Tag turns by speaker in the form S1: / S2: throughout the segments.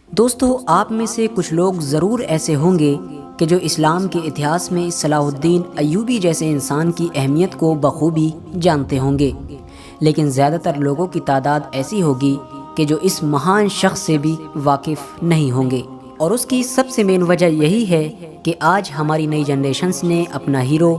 S1: دوستو، آپ میں سے کچھ لوگ ضرور ایسے ہوں گے کہ جو اسلام کے اتہاس میں صلاح الدین ایوبی جیسے انسان کی اہمیت کو بخوبی جانتے ہوں گے، لیکن زیادہ تر لوگوں کی تعداد ایسی ہوگی کہ جو اس مہان شخص سے بھی واقف نہیں ہوں گے۔ اور اس کی سب سے مین وجہ یہی ہے کہ آج ہماری نئی جنریشنز نے اپنا ہیرو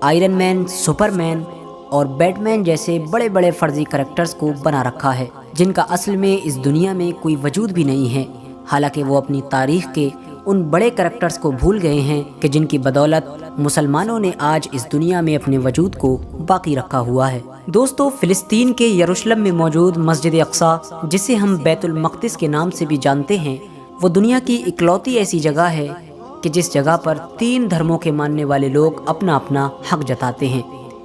S1: آئرن مین، سپر مین اور بیٹ مین جیسے بڑے بڑے فرضی کریکٹرز کو بنا رکھا ہے، جن کا اصل میں اس دنیا میں کوئی وجود بھی نہیں ہے۔ حالانکہ وہ اپنی تاریخ کے ان بڑے کریکٹرز کو بھول گئے ہیں کہ جن کی بدولت مسلمانوں نے آج اس دنیا میں اپنے وجود کو باقی رکھا ہوا ہے۔ دوستو، فلسطین کے یروشلم میں موجود مسجد اقصی، جسے ہم بیت المقدس کے نام سے بھی جانتے ہیں، وہ دنیا کی اکلوتی ایسی جگہ ہے کہ جس جگہ پر 3 دھرموں کے ماننے والے لوگ اپنا اپنا حق جتاتے ہیں۔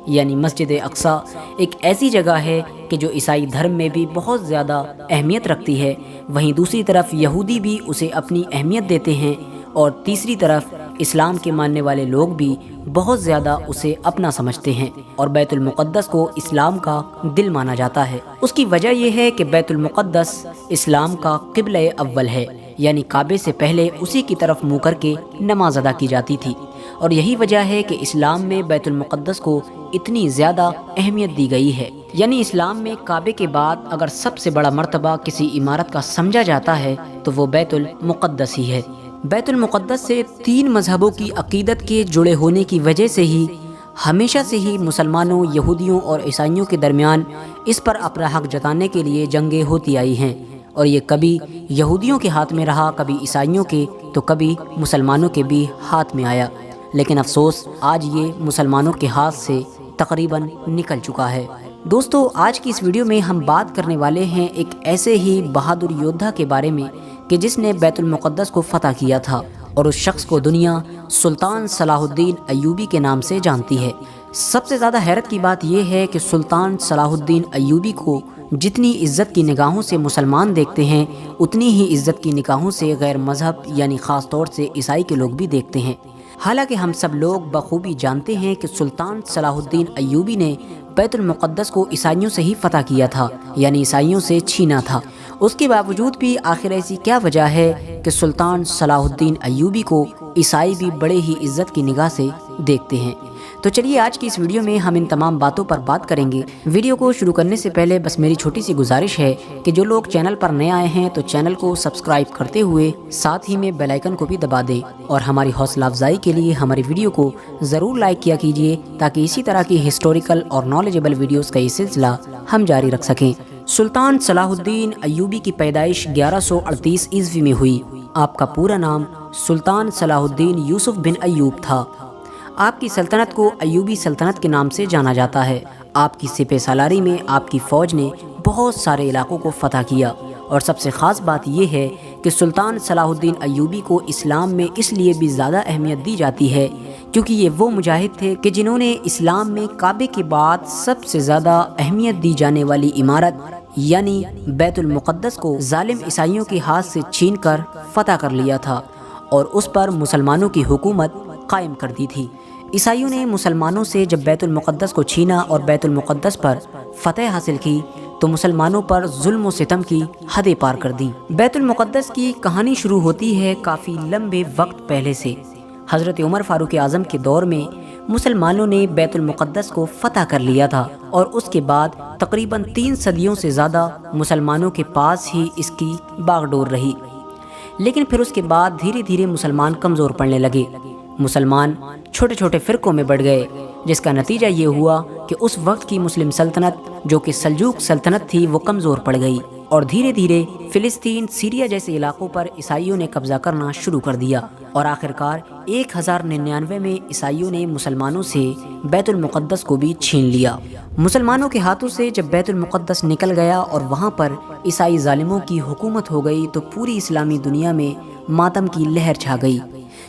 S1: یعنی مسجد اقصی ایک ایسی جگہ ہے کہ جو عیسائی دھرم میں بھی بہت زیادہ اہمیت رکھتی ہے، وہیں دوسری طرف یہودی بھی اسے اپنی اہمیت دیتے ہیں، اور تیسری طرف اسلام کے ماننے والے لوگ بھی بہت زیادہ اسے اپنا سمجھتے ہیں، اور بیت المقدس کو اسلام کا دل مانا جاتا ہے۔ اس کی وجہ یہ ہے کہ بیت المقدس اسلام کا قبلہ اول ہے، یعنی کعبے سے پہلے اسی کی طرف منہ کر کے نماز ادا کی جاتی تھی، اور یہی وجہ ہے کہ اسلام میں بیت المقدس کو اتنی زیادہ اہمیت دی گئی ہے۔ یعنی اسلام میں کعبے کے بعد اگر سب سے بڑا مرتبہ کسی عمارت کا سمجھا جاتا ہے تو وہ بیت المقدس ہی ہے۔ بیت المقدس سے 3 مذہبوں کی عقیدت کے جڑے ہونے کی وجہ سے ہی ہمیشہ سے ہی مسلمانوں، یہودیوں اور عیسائیوں کے درمیان اس پر اپنا حق جتانے کے لیے جنگیں ہوتی آئی ہیں، اور یہ کبھی یہودیوں کے ہاتھ میں رہا، کبھی عیسائیوں کے، تو کبھی مسلمانوں کے بھی ہاتھ میں آیا، لیکن افسوس آج یہ مسلمانوں کے ہاتھ سے تقریباً نکل چکا ہے۔ دوستو، آج کی اس ویڈیو میں ہم بات کرنے والے ہیں ایک ایسے ہی بہادر یودھا کے بارے میں کہ جس نے بیت المقدس کو فتح کیا تھا، اور اس شخص کو دنیا سلطان صلاح الدین ایوبی کے نام سے جانتی ہے۔ سب سے زیادہ حیرت کی بات یہ ہے کہ سلطان صلاح الدین ایوبی کو جتنی عزت کی نگاہوں سے مسلمان دیکھتے ہیں، اتنی ہی عزت کی نگاہوں سے غیر مذہب یعنی خاص طور سے عیسائی کے لوگ بھی دیکھتے ہیں۔ حالانکہ ہم سب لوگ بخوبی جانتے ہیں کہ سلطان صلاح الدین ایوبی نے بیت المقدس کو عیسائیوں سے ہی فتح کیا تھا، یعنی عیسائیوں سے چھینا تھا۔ اس کے باوجود بھی آخر ایسی کیا وجہ ہے کہ سلطان صلاح الدین ایوبی کو عیسائی بھی بڑے ہی عزت کی نگاہ سے دیکھتے ہیں؟ تو چلیے آج کی اس ویڈیو میں ہم ان تمام باتوں پر بات کریں گے۔ ویڈیو کو شروع کرنے سے پہلے بس میری چھوٹی سی گزارش ہے کہ جو لوگ چینل پر نئے آئے ہیں تو چینل کو سبسکرائب کرتے ہوئے ساتھ ہی میں بیل آئیکن کو بھی دبا دیں، اور ہماری حوصلہ افزائی کے لیے ہماری ویڈیو کو ضرور لائک کیا کیجیے تاکہ اسی طرح کی ہسٹوریکل اور نالجبل ویڈیوز کا یہ سلسلہ ہم جاری رکھ سکیں۔ سلطان صلاح الدین ایوبی کی پیدائش 1138 عیسوی میں ہوئی۔ آپ کا پورا نام سلطان صلاح الدین یوسف بن ایوب تھا۔ آپ کی سلطنت کو ایوبی سلطنت کے نام سے جانا جاتا ہے۔ آپ کی سپہ سالاری میں آپ کی فوج نے بہت سارے علاقوں کو فتح کیا، اور سب سے خاص بات یہ ہے کہ سلطان صلاح الدین ایوبی کو اسلام میں اس لیے بھی زیادہ اہمیت دی جاتی ہے کیونکہ یہ وہ مجاہد تھے کہ جنہوں نے اسلام میں کعبے کے بعد سب سے زیادہ اہمیت دی جانے والی عمارت یعنی بیت المقدس کو ظالم عیسائیوں کے ہاتھ سے چھین کر فتح کر لیا تھا، اور اس پر مسلمانوں کی حکومت قائم کر دی تھی۔ عیسائیوں نے مسلمانوں سے جب بیت المقدس کو چھینا اور بیت المقدس پر فتح حاصل کی تو مسلمانوں پر ظلم و ستم کی حدیں پار کر دی۔ بیت المقدس کی کہانی شروع ہوتی ہے کافی لمبے وقت پہلے سے۔ حضرت عمر فاروق اعظم کے دور میں مسلمانوں نے بیت المقدس کو فتح کر لیا تھا، اور اس کے بعد تقریباً 3 صدیوں سے زیادہ مسلمانوں کے پاس ہی اس کی باغ ڈور رہی۔ لیکن پھر اس کے بعد دھیرے دھیرے مسلمان کمزور پڑنے لگے، مسلمان چھوٹے چھوٹے فرقوں میں بڑھ گئے، جس کا نتیجہ یہ ہوا کہ اس وقت کی مسلم سلطنت جو کہ سلجوق سلطنت تھی وہ کمزور پڑ گئی، اور دھیرے دھیرے فلسطین، سیریا جیسے علاقوں پر عیسائیوں نے قبضہ کرنا شروع کر دیا، اور آخرکار 1099 میں عیسائیوں نے مسلمانوں سے بیت المقدس کو بھی چھین لیا۔ مسلمانوں کے ہاتھوں سے جب بیت المقدس نکل گیا اور وہاں پر عیسائی ظالموں کی حکومت ہو گئی تو پوری اسلامی دنیا میں ماتم کی لہر چھا گئی،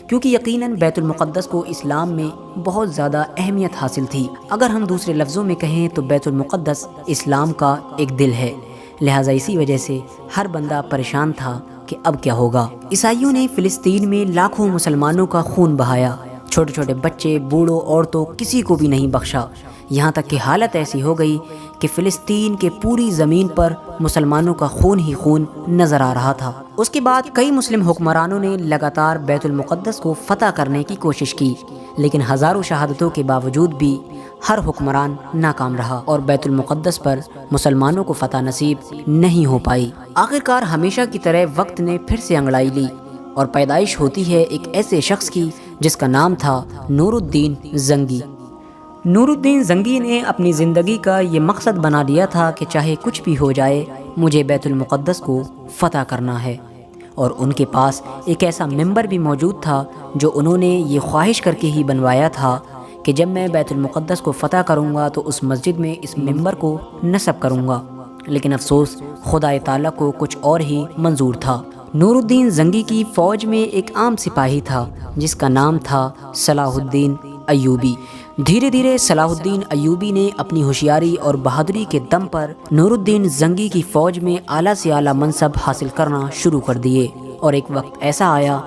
S1: کیونکہ یقیناً بیت المقدس کو اسلام میں بہت زیادہ اہمیت حاصل تھی۔ اگر ہم دوسرے لفظوں میں کہیں تو بیت المقدس اسلام کا ایک دل ہے، لہٰذا اسی وجہ سے ہر بندہ پریشان تھا کہ اب کیا ہوگا۔ عیسائیوں نے فلسطین میں لاکھوں مسلمانوں کا خون بہایا، چھوٹے چھوٹے بچے، بوڑھوں، عورتوں، کسی کو بھی نہیں بخشا۔ یہاں تک کہ حالت ایسی ہو گئی کہ فلسطین کے پوری زمین پر مسلمانوں کا خون ہی خون نظر آ رہا تھا۔ اس کے بعد کئی مسلم حکمرانوں نے لگاتار بیت المقدس کو فتح کرنے کی کوشش کی، لیکن ہزاروں شہادتوں کے باوجود بھی ہر حکمران ناکام رہا اور بیت المقدس پر مسلمانوں کو فتح نصیب نہیں ہو پائی۔ آخرکار ہمیشہ کی طرح وقت نے پھر سے انگڑائی لی اور پیدائش ہوتی ہے ایک ایسے شخص کی جس کا نام تھا نور الدین زنگی۔ نور الدین زنگی نے اپنی زندگی کا یہ مقصد بنا لیا تھا کہ چاہے کچھ بھی ہو جائے مجھے بیت المقدس کو فتح کرنا ہے، اور ان کے پاس ایک ایسا ممبر بھی موجود تھا جو انہوں نے یہ خواہش کر کے ہی بنوایا تھا کہ جب میں بیت المقدس کو فتح کروں گا تو اس مسجد میں اس ممبر کو نصب کروں گا، لیکن افسوس خدا تعالیٰ کو کچھ اور ہی منظور تھا۔ نور الدین زنگی کی فوج میں ایک عام سپاہی تھا جس کا نام تھا صلاح الدین ایوبی۔ دھیرے دھیرے صلاح الدین ایوبی نے اپنی ہوشیاری اور بہادری کے دم پر نور الدین زنگی کی فوج میں اعلیٰ سے اعلیٰ منصب حاصل کرنا شروع کر دیے، اور ایک وقت ایسا آیا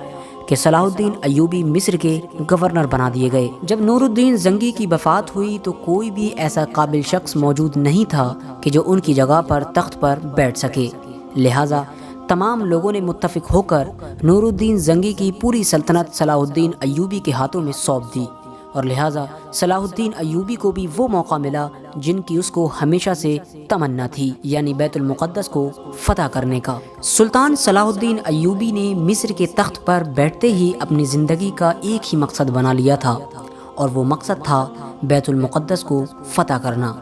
S1: کہ صلاح الدین ایوبی مصر کے گورنر بنا دیے گئے۔ جب نور الدین زنگی کی وفات ہوئی تو کوئی بھی ایسا قابل شخص موجود نہیں تھا کہ جو ان کی جگہ پر تخت پر بیٹھ سکے، لہٰذا تمام لوگوں نے متفق ہو کر نور الدین زنگی کی پوری سلطنت صلاح الدین ایوبی کے ہاتھوں میں سونپ دی، اور لہٰذا صلاح الدین ایوبی کو بھی وہ موقع ملا جن کی اس کو ہمیشہ سے تمنا تھی، یعنی بیت المقدس کو فتح کرنے کا۔ سلطان صلاح الدین ایوبی نے مصر کے تخت پر بیٹھتے ہی اپنی زندگی کا ایک ہی مقصد بنا لیا تھا، اور وہ مقصد تھا بیت المقدس کو فتح کرنا۔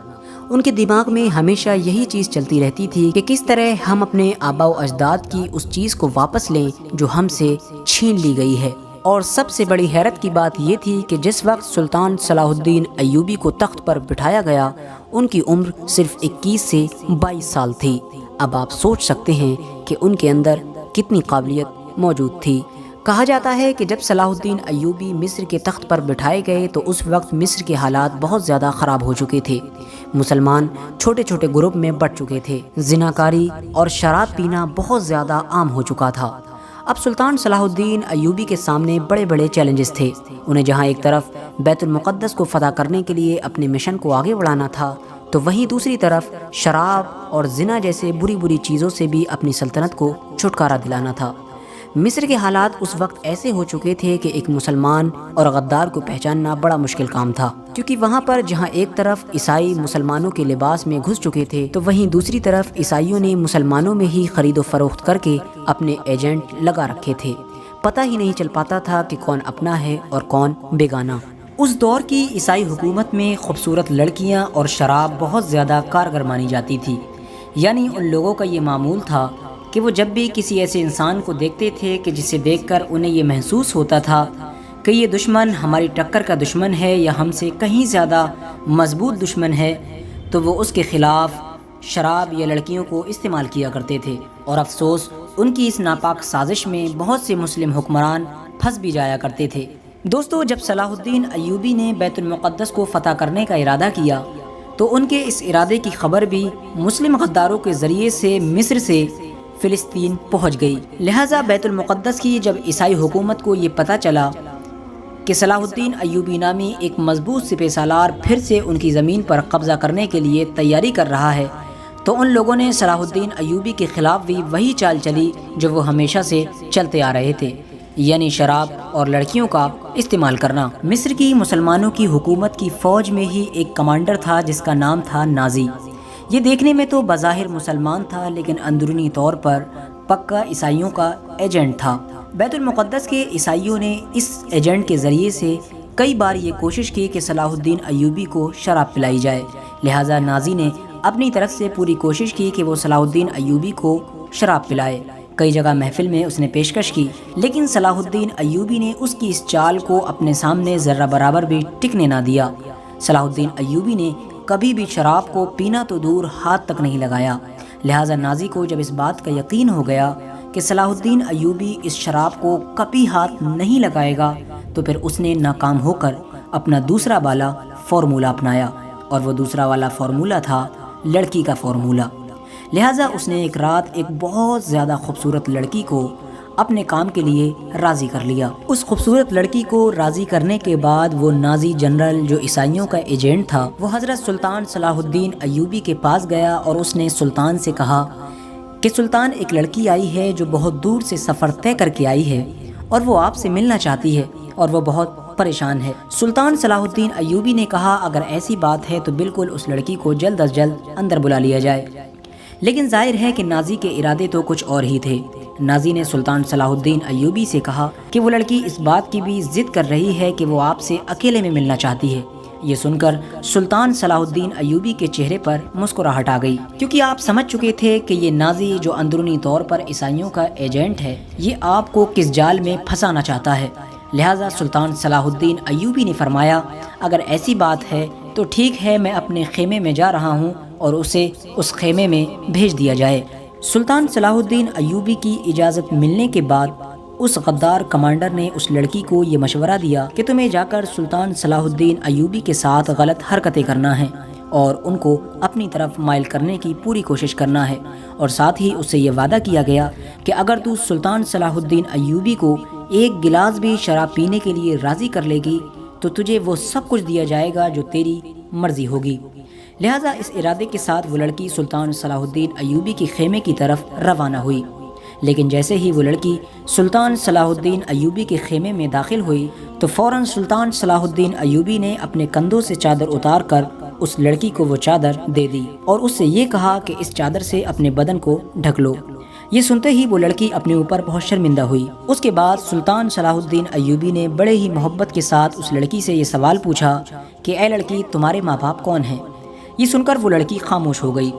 S1: ان کے دماغ میں ہمیشہ یہی چیز چلتی رہتی تھی کہ کس طرح ہم اپنے آباء و اجداد کی اس چیز کو واپس لیں جو ہم سے چھین لی گئی ہے۔ اور سب سے بڑی حیرت کی بات یہ تھی کہ جس وقت سلطان صلاح الدین ایوبی کو تخت پر بٹھایا گیا ان کی عمر صرف 21 سے 22 سال تھی۔ اب آپ سوچ سکتے ہیں کہ ان کے اندر کتنی قابلیت موجود تھی۔ کہا جاتا ہے کہ جب صلاح الدین ایوبی مصر کے تخت پر بٹھائے گئے تو اس وقت مصر کے حالات بہت زیادہ خراب ہو چکے تھے۔ مسلمان چھوٹے چھوٹے گروپ میں بٹ چکے تھے، زناکاری اور شراب پینا بہت زیادہ عام ہو چکا تھا۔ اب سلطان صلاح الدین ایوبی کے سامنے بڑے بڑے چیلنجز تھے۔ انہیں جہاں ایک طرف بیت المقدس کو فتح کرنے کے لیے اپنے مشن کو آگے بڑھانا تھا، تو وہیں دوسری طرف شراب اور زنا جیسے بری بری چیزوں سے بھی اپنی سلطنت کو چھٹکارا دلانا تھا۔ مصر کے حالات اس وقت ایسے ہو چکے تھے کہ ایک مسلمان اور غدار کو پہچاننا بڑا مشکل کام تھا، کیونکہ وہاں پر جہاں ایک طرف عیسائی مسلمانوں کے لباس میں گھس چکے تھے تو وہیں دوسری طرف عیسائیوں نے مسلمانوں میں ہی خرید و فروخت کر کے اپنے ایجنٹ لگا رکھے تھے۔ پتہ ہی نہیں چل پاتا تھا کہ کون اپنا ہے اور کون بیگانہ۔ اس دور کی عیسائی حکومت میں خوبصورت لڑکیاں اور شراب بہت زیادہ کارگر مانی جاتی تھی، یعنی ان لوگوں کا یہ معمول تھا کہ وہ جب بھی کسی ایسے انسان کو دیکھتے تھے کہ جسے دیکھ کر انہیں یہ محسوس ہوتا تھا کہ یہ دشمن ہماری ٹکر کا دشمن ہے یا ہم سے کہیں زیادہ مضبوط دشمن ہے، تو وہ اس کے خلاف شراب یا لڑکیوں کو استعمال کیا کرتے تھے۔ اور افسوس ان کی اس ناپاک سازش میں بہت سے مسلم حکمران پھنس بھی جایا کرتے تھے۔ دوستو، جب صلاح الدین ایوبی نے بیت المقدس کو فتح کرنے کا ارادہ کیا تو ان کے اس ارادے کی خبر بھی مسلم غداروں کے ذریعے سے مصر سے فلسطین پہنچ گئی۔ لہٰذا بیت المقدس کی جب عیسائی حکومت کو یہ پتہ چلا کہ صلاح الدین ایوبی نامی ایک مضبوط سپہ سالار پھر سے ان کی زمین پر قبضہ کرنے کے لیے تیاری کر رہا ہے، تو ان لوگوں نے صلاح الدین ایوبی کے خلاف بھی وہی چال چلی جو وہ ہمیشہ سے چلتے آ رہے تھے، یعنی شراب اور لڑکیوں کا استعمال کرنا۔ مصر کی مسلمانوں کی حکومت کی فوج میں ہی ایک کمانڈر تھا جس کا نام تھا نازی۔ یہ دیکھنے میں تو بظاہر مسلمان تھا لیکن اندرونی طور پر پکا عیسائیوں کا ایجنٹ تھا۔ بیت المقدس کے عیسائیوں نے اس ایجنٹ کے ذریعے سے کئی بار یہ کوشش کی کہ صلاح الدین ایوبی کو شراب پلائی جائے، لہٰذا نازی نے اپنی طرف سے پوری کوشش کی کہ وہ صلاح الدین ایوبی کو شراب پلائے۔ کئی جگہ محفل میں اس نے پیشکش کی، لیکن صلاح الدین ایوبی نے اس کی اس چال کو اپنے سامنے ذرہ برابر بھی ٹکنے نہ دیا۔ صلاح الدین ایوبی نے کبھی بھی شراب کو پینا تو دور ہاتھ تک نہیں لگایا، لہٰذا نازی کو جب اس بات کا یقین ہو گیا کہ صلاح الدین ایوبی اس شراب کو کبھی ہاتھ نہیں لگائے گا تو پھر اس نے ناکام ہو کر اپنا دوسرا والا فارمولہ اپنایا، اور وہ دوسرا والا فارمولہ تھا لڑکی کا فارمولہ۔ لہٰذا اس نے ایک رات ایک بہت زیادہ خوبصورت لڑکی کو اپنے کام کے لیے راضی کر لیا۔ اس خوبصورت لڑکی کو راضی کرنے کے بعد وہ نازی جنرل جو عیسائیوں کا ایجنٹ تھا وہ حضرت سلطان صلاح الدین ایوبی کے پاس گیا اور اس نے سلطان سے کہا کہ سلطان، ایک لڑکی آئی ہے جو بہت دور سے سفر طے کر کے آئی ہے اور وہ آپ سے ملنا چاہتی ہے اور وہ بہت پریشان ہے۔ سلطان صلاح الدین ایوبی نے کہا اگر ایسی بات ہے تو بالکل اس لڑکی کو جلد از جلد اندر بلا لیا جائے، لیکن ظاہر ہے کہ نازی کے ارادے تو کچھ اور ہی تھے۔ نازی نے سلطان صلاح الدین ایوبی سے کہا کہ وہ لڑکی اس بات کی بھی ضد کر رہی ہے کہ وہ آپ سے اکیلے میں ملنا چاہتی ہے۔ یہ سن کر سلطان صلاح الدین ایوبی کے چہرے پر مسکراہٹ آ گئی، کیونکہ آپ سمجھ چکے تھے کہ یہ نازی جو اندرونی طور پر عیسائیوں کا ایجنٹ ہے یہ آپ کو کس جال میں پھنسانا چاہتا ہے۔ لہٰذا سلطان صلاح الدین ایوبی نے فرمایا اگر ایسی بات ہے تو ٹھیک ہے، میں اپنے خیمے میں جا رہا ہوں اور اسے اس خیمے میں بھیج دیا جائے۔ سلطان صلاح الدین ایوبی کی اجازت ملنے کے بعد اس غدار کمانڈر نے اس لڑکی کو یہ مشورہ دیا کہ تمہیں جا کر سلطان صلاح الدین ایوبی کے ساتھ غلط حرکتیں کرنا ہیں اور ان کو اپنی طرف مائل کرنے کی پوری کوشش کرنا ہے، اور ساتھ ہی اس سے یہ وعدہ کیا گیا کہ اگر تو سلطان صلاح الدین ایوبی کو ایک گلاس بھی شراب پینے کے لیے راضی کر لے گی تو تجھے وہ سب کچھ دیا جائے گا جو تیری مرضی ہوگی۔ لہٰذا اس ارادے کے ساتھ وہ لڑکی سلطان صلاح الدین ایوبی کے خیمے کی طرف روانہ ہوئی، لیکن جیسے ہی وہ لڑکی سلطان صلاح الدین ایوبی کے خیمے میں داخل ہوئی تو فوراً سلطان صلاح الدین ایوبی نے اپنے کندھوں سے چادر اتار کر اس لڑکی کو وہ چادر دے دی اور اس سے یہ کہا کہ اس چادر سے اپنے بدن کو ڈھک لو۔ یہ سنتے ہی وہ لڑکی اپنے اوپر بہت شرمندہ ہوئی۔ اس کے بعد سلطان صلاح الدین ایوبی نے بڑے ہی محبت کے ساتھ اس لڑکی سے یہ سوال پوچھا کہ اے لڑکی، تمہارے ماں باپ کون ہیں؟ یہ سن کر وہ لڑکی خاموش ہو گئی،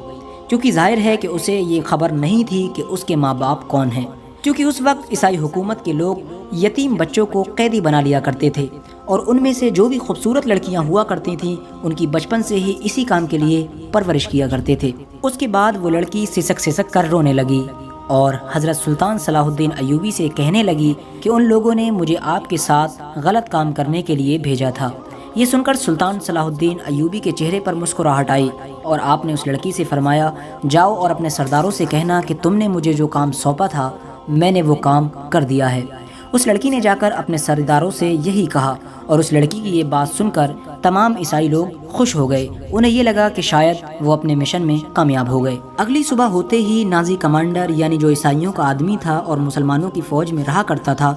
S1: کیونکہ ظاہر ہے کہ اسے یہ خبر نہیں تھی کہ اس کے ماں باپ کون ہیں، کیونکہ اس وقت عیسائی حکومت کے لوگ یتیم بچوں کو قیدی بنا لیا کرتے تھے اور ان میں سے جو بھی خوبصورت لڑکیاں ہوا کرتی تھیں ان کی بچپن سے ہی اسی کام کے لیے پرورش کیا کرتے تھے۔ اس کے بعد وہ لڑکی سسک سسک کر رونے لگی اور حضرت سلطان صلاح الدین ایوبی سے کہنے لگی کہ ان لوگوں نے مجھے آپ کے ساتھ غلط کام کرنے کے لیے بھیجا تھا۔ یہ سن کر سلطان صلاح الدین ایوبی کے چہرے پر مسکراہٹ آئی اور آپ نے اس لڑکی سے فرمایا جاؤ اور اپنے سرداروں سے کہنا کہ تم نے مجھے جو کام سونپا تھا میں نے وہ کام کر دیا ہے۔ اس لڑکی نے جا کر اپنے سرداروں سے یہی کہا اور اس لڑکی کی یہ بات سن کر تمام عیسائی لوگ خوش ہو گئے۔ انہیں یہ لگا کہ شاید وہ اپنے مشن میں کامیاب ہو گئے۔ اگلی صبح ہوتے ہی نازی کمانڈر یعنی جو عیسائیوں کا آدمی تھا اور مسلمانوں کی فوج میں رہا کرتا تھا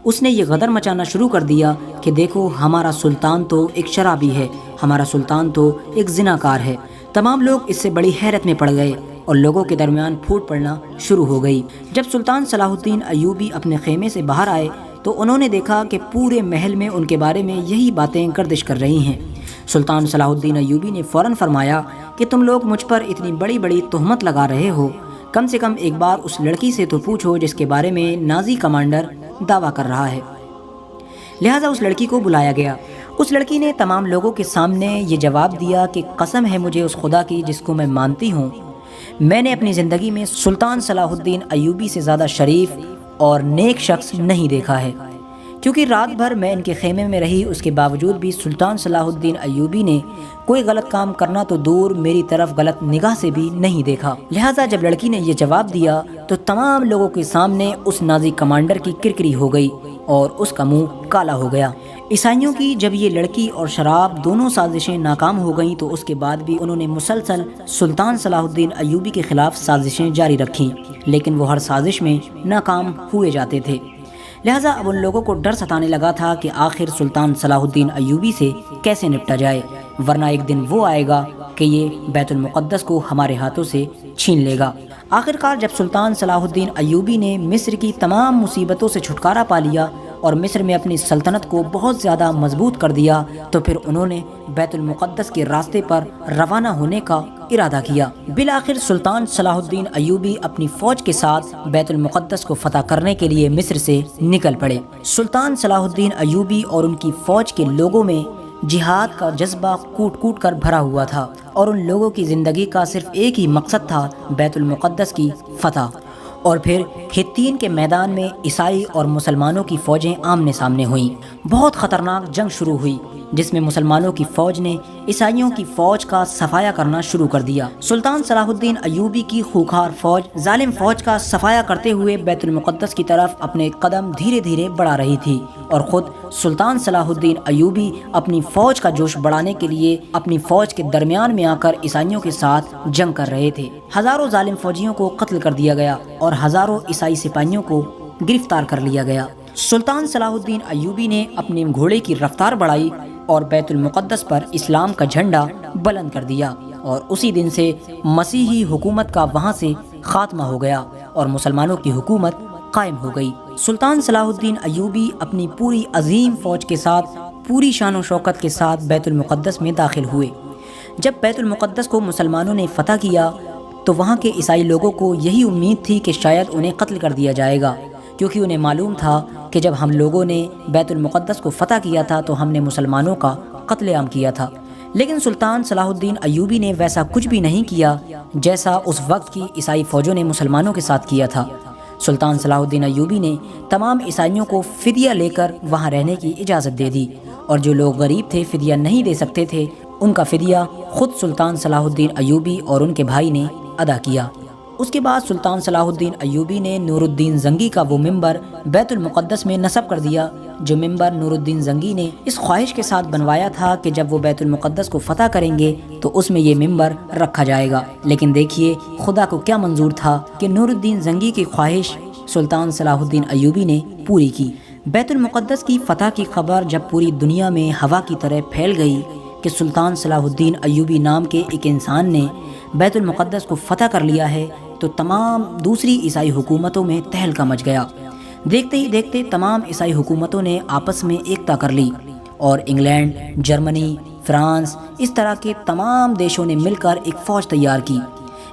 S1: اس نے یہ غدر مچانا شروع کر دیا کہ دیکھو ہمارا سلطان تو ایک شرابی ہے، ہمارا سلطان تو ایک زناکار ہے۔ تمام لوگ اس سے بڑی حیرت میں پڑ گئے اور لوگوں کے درمیان پھوٹ پڑنا شروع ہو گئی۔ جب سلطان صلاح الدین ایوبی اپنے خیمے سے باہر آئے تو انہوں نے دیکھا کہ پورے محل میں ان کے بارے میں یہی باتیں گردش کر رہی ہیں۔ سلطان صلاح الدین ایوبی نے فوراً فرمایا کہ تم لوگ مجھ پر اتنی بڑی بڑی تہمت لگا رہے ہو، کم سے کم ایک بار اس لڑکی سے تو پوچھو جس کے بارے میں نازی کمانڈر دعویٰ کر رہا ہے۔ لہٰذا اس لڑکی کو بلایا گیا۔ اس لڑکی نے تمام لوگوں کے سامنے یہ جواب دیا کہ قسم ہے مجھے اس خدا کی جس کو میں مانتی ہوں، میں نے اپنی زندگی میں سلطان صلاح الدین ایوبی سے زیادہ شریف اور نیک شخص نہیں دیکھا ہے، کیونکہ رات بھر میں ان کے خیمے میں رہی، اس کے باوجود بھی سلطان صلاح الدین ایوبی نے کوئی غلط کام کرنا تو دور میری طرف غلط نگاہ سے بھی نہیں دیکھا۔ لہٰذا جب لڑکی نے یہ جواب دیا تو تمام لوگوں کے سامنے اس نازی کمانڈر کی کرکری ہو گئی اور اس کا منہ کالا ہو گیا۔ عیسائیوں کی جب یہ لڑکی اور شراب دونوں سازشیں ناکام ہو گئیں تو اس کے بعد بھی انہوں نے مسلسل سلطان صلاح الدین ایوبی کے خلاف سازشیں جاری رکھیں، لیکن وہ ہر سازش میں ناکام ہوئے جاتے تھے۔ لہٰذا اب ان لوگوں کو ڈر ستانے لگا تھا کہ آخر سلطان صلاح الدین ایوبی سے کیسے نپٹا جائے، ورنہ ایک دن وہ آئے گا کہ یہ بیت المقدس کو ہمارے ہاتھوں سے چھین لے گا۔ آخرکار جب سلطان صلاح الدین ایوبی نے مصر کی تمام مصیبتوں سے چھٹکارا پا لیا اور مصر میں اپنی سلطنت کو بہت زیادہ مضبوط کر دیا تو پھر انہوں نے بیت المقدس کے راستے پر روانہ ہونے کا ارادہ کیا۔ بالآخر سلطان صلاح الدین ایوبی اپنی فوج کے ساتھ بیت المقدس کو فتح کرنے کے لیے مصر سے نکل پڑے۔ سلطان صلاح الدین ایوبی اور ان کی فوج کے لوگوں میں جہاد کا جذبہ کوٹ کوٹ کر بھرا ہوا تھا اور ان لوگوں کی زندگی کا صرف ایک ہی مقصد تھا، بیت المقدس کی فتح۔ اور پھر ہتین کے میدان میں عیسائی اور مسلمانوں کی فوجیں آمنے سامنے ہوئیں۔ بہت خطرناک جنگ شروع ہوئی جس میں مسلمانوں کی فوج نے عیسائیوں کی فوج کا صفایا کرنا شروع کر دیا۔ سلطان صلاح الدین ایوبی کی خوکھار فوج ظالم فوج کا صفایا کرتے ہوئے بیت المقدس کی طرف اپنے قدم دھیرے دھیرے بڑھا رہی تھی، اور خود سلطان صلاح الدین ایوبی اپنی فوج کا جوش بڑھانے کے لیے اپنی فوج کے درمیان میں آ کر عیسائیوں کے ساتھ جنگ کر رہے تھے۔ ہزاروں ظالم فوجیوں کو قتل کر دیا گیا اور ہزاروں عیسائی سپاہیوں کو گرفتار کر لیا گیا۔ سلطان صلاح الدین ایوبی نے اپنے گھوڑے کی رفتار بڑھائی اور بیت المقدس پر اسلام کا جھنڈا بلند کر دیا، اور اسی دن سے مسیحی حکومت کا وہاں سے خاتمہ ہو گیا اور مسلمانوں کی حکومت قائم ہو گئی۔ سلطان صلاح الدین ایوبی اپنی پوری عظیم فوج کے ساتھ پوری شان و شوکت کے ساتھ بیت المقدس میں داخل ہوئے۔ جب بیت المقدس کو مسلمانوں نے فتح کیا تو وہاں کے عیسائی لوگوں کو یہی امید تھی کہ شاید انہیں قتل کر دیا جائے گا، کیونکہ انہیں معلوم تھا کہ جب ہم لوگوں نے بیت المقدس کو فتح کیا تھا تو ہم نے مسلمانوں کا قتل عام کیا تھا۔ لیکن سلطان صلاح الدین ایوبی نے ویسا کچھ بھی نہیں کیا جیسا اس وقت کی عیسائی فوجوں نے مسلمانوں کے ساتھ کیا تھا۔ سلطان صلاح الدین ایوبی نے تمام عیسائیوں کو فدیہ لے کر وہاں رہنے کی اجازت دے دی، اور جو لوگ غریب تھے، فدیہ نہیں دے سکتے تھے، ان کا فدیہ خود سلطان صلاح الدین ایوبی اور ان کے بھائی نے ادا کیا۔ اس کے بعد سلطان صلاح الدین ایوبی نے نور الدین زنگی کا وہ ممبر بیت المقدس میں نصب کر دیا، جو ممبر نور الدین زنگی نے اس خواہش کے ساتھ بنوایا تھا کہ جب وہ بیت المقدس کو فتح کریں گے تو اس میں یہ ممبر رکھا جائے گا۔ لیکن دیکھیے خدا کو کیا منظور تھا کہ نور الدین زنگی کی خواہش سلطان صلاح الدین ایوبی نے پوری کی۔ بیت المقدس کی فتح کی خبر جب پوری دنیا میں ہوا کی طرح پھیل گئی کہ سلطان صلاح الدین ایوبی نام کے ایک انسان نے بیت المقدس کو فتح کر لیا ہے، تو تمام دوسری عیسائی حکومتوں میں تہلکہ مچ گیا۔ دیکھتے ہی دیکھتے تمام عیسائی حکومتوں نے آپس میں ایکتا کر لی، اور انگلینڈ، جرمنی، فرانس، اس طرح کے تمام دیشوں نے مل کر ایک فوج تیار کی۔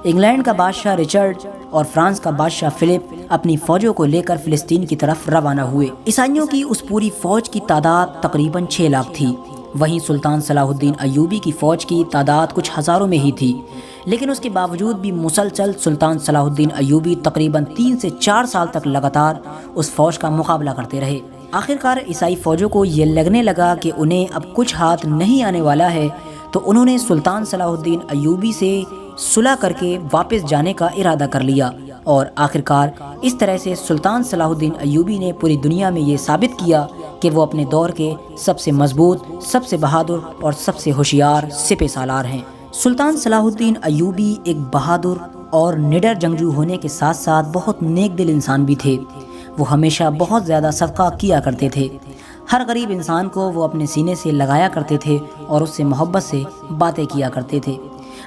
S1: انگلینڈ کا بادشاہ رچرڈ اور فرانس کا بادشاہ فلپ اپنی فوجوں کو لے کر فلسطین کی طرف روانہ ہوئے۔ عیسائیوں کی اس پوری فوج کی تعداد تقریباً 6 لاکھ تھی۔ وہیں سلطان صلاح الدین ایوبی کی فوج کی تعداد کچھ ہزاروں میں ہی تھی، لیکن اس کے باوجود بھی مسلسل سلطان صلاح الدین ایوبی تقریباً 3 سے 4 سال تک لگاتار اس فوج کا مقابلہ کرتے رہے۔ آخرکار عیسائی فوجوں کو یہ لگنے لگا کہ انہیں اب کچھ ہاتھ نہیں آنے والا ہے، تو انہوں نے سلطان صلاح الدین ایوبی سے صلح کر کے واپس جانے کا ارادہ کر لیا، اور آخرکار اس طرح سے سلطان صلاح الدین ایوبی نے پوری دنیا میں یہ ثابت کیا کہ وہ اپنے دور کے سب سے مضبوط، سب سے بہادر اور سب سے ہوشیار سپہ سالار ہیں۔ سلطان صلاح الدین ایوبی ایک بہادر اور نڈر جنگجو ہونے کے ساتھ ساتھ بہت نیک دل انسان بھی تھے۔ وہ ہمیشہ بہت زیادہ صدقہ کیا کرتے تھے۔ ہر غریب انسان کو وہ اپنے سینے سے لگایا کرتے تھے اور اس سے محبت سے باتیں کیا کرتے تھے۔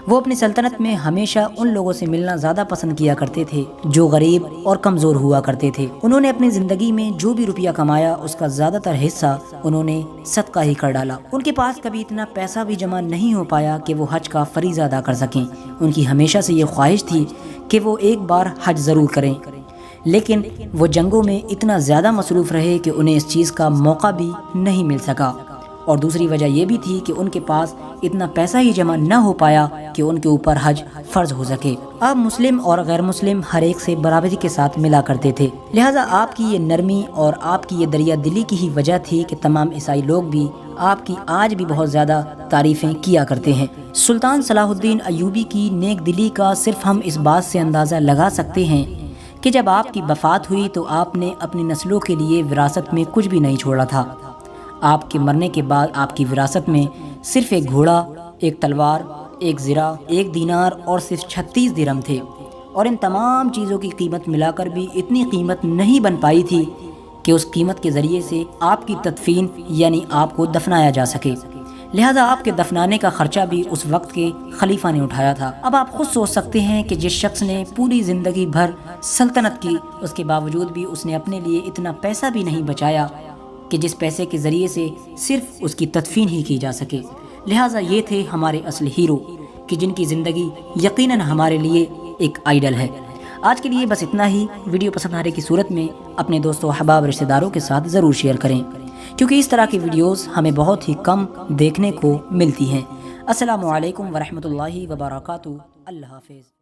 S1: وہ اپنی سلطنت میں ہمیشہ ان لوگوں سے ملنا زیادہ پسند کیا کرتے تھے جو غریب اور کمزور ہوا کرتے تھے۔ انہوں نے اپنی زندگی میں جو بھی روپیہ کمایا اس کا زیادہ تر حصہ انہوں نے صدقہ ہی کر ڈالا۔ ان کے پاس کبھی اتنا پیسہ بھی جمع نہیں ہو پایا کہ وہ حج کا فریضہ ادا کر سکیں۔ ان کی ہمیشہ سے یہ خواہش تھی کہ وہ ایک بار حج ضرور کریں، لیکن وہ جنگوں میں اتنا زیادہ مصروف رہے کہ انہیں اس چیز کا موقع بھی نہیں مل سکا، اور دوسری وجہ یہ بھی تھی کہ ان کے پاس اتنا پیسہ ہی جمع نہ ہو پایا کہ ان کے اوپر حج فرض ہو سکے۔ اب مسلم اور غیر مسلم ہر ایک سے برابری کے ساتھ ملا کرتے تھے، لہٰذا آپ کی یہ نرمی اور آپ کی یہ دریا دلی کی ہی وجہ تھی کہ تمام عیسائی لوگ بھی آپ کی آج بھی بہت زیادہ تعریفیں کیا کرتے ہیں۔ سلطان صلاح الدین ایوبی کی نیک دلی کا صرف ہم اس بات سے اندازہ لگا سکتے ہیں کہ جب آپ کی وفات ہوئی تو آپ نے اپنی نسلوں کے لیے وراثت میں کچھ بھی نہیں چھوڑا تھا۔ آپ کے مرنے کے بعد آپ کی وراثت میں صرف ایک گھوڑا، ایک تلوار، ایک زرہ، ایک دینار اور صرف 36 درہم تھے، اور ان تمام چیزوں کی قیمت ملا کر بھی اتنی قیمت نہیں بن پائی تھی کہ اس قیمت کے ذریعے سے آپ کی تدفین یعنی آپ کو دفنایا جا سکے۔ لہذا آپ کے دفنانے کا خرچہ بھی اس وقت کے خلیفہ نے اٹھایا تھا۔ اب آپ خود سوچ سکتے ہیں کہ جس شخص نے پوری زندگی بھر سلطنت کی، اس کے باوجود بھی اس نے اپنے لیے اتنا پیسہ بھی نہیں بچایا کہ جس پیسے کے ذریعے سے صرف اس کی تدفین ہی کی جا سکے۔ لہٰذا یہ تھے ہمارے اصل ہیرو کہ جن کی زندگی یقیناً ہمارے لیے ایک آئیڈل ہے۔ آج کے لیے بس اتنا ہی۔ ویڈیو پسند آنے کی صورت میں اپنے دوستوں، احباب، رشتہ داروں کے ساتھ ضرور شیئر کریں، کیونکہ اس طرح کی ویڈیوز ہمیں بہت ہی کم دیکھنے کو ملتی ہیں۔ السلام علیکم ورحمۃ اللہ وبرکاتہ۔ اللہ حافظ۔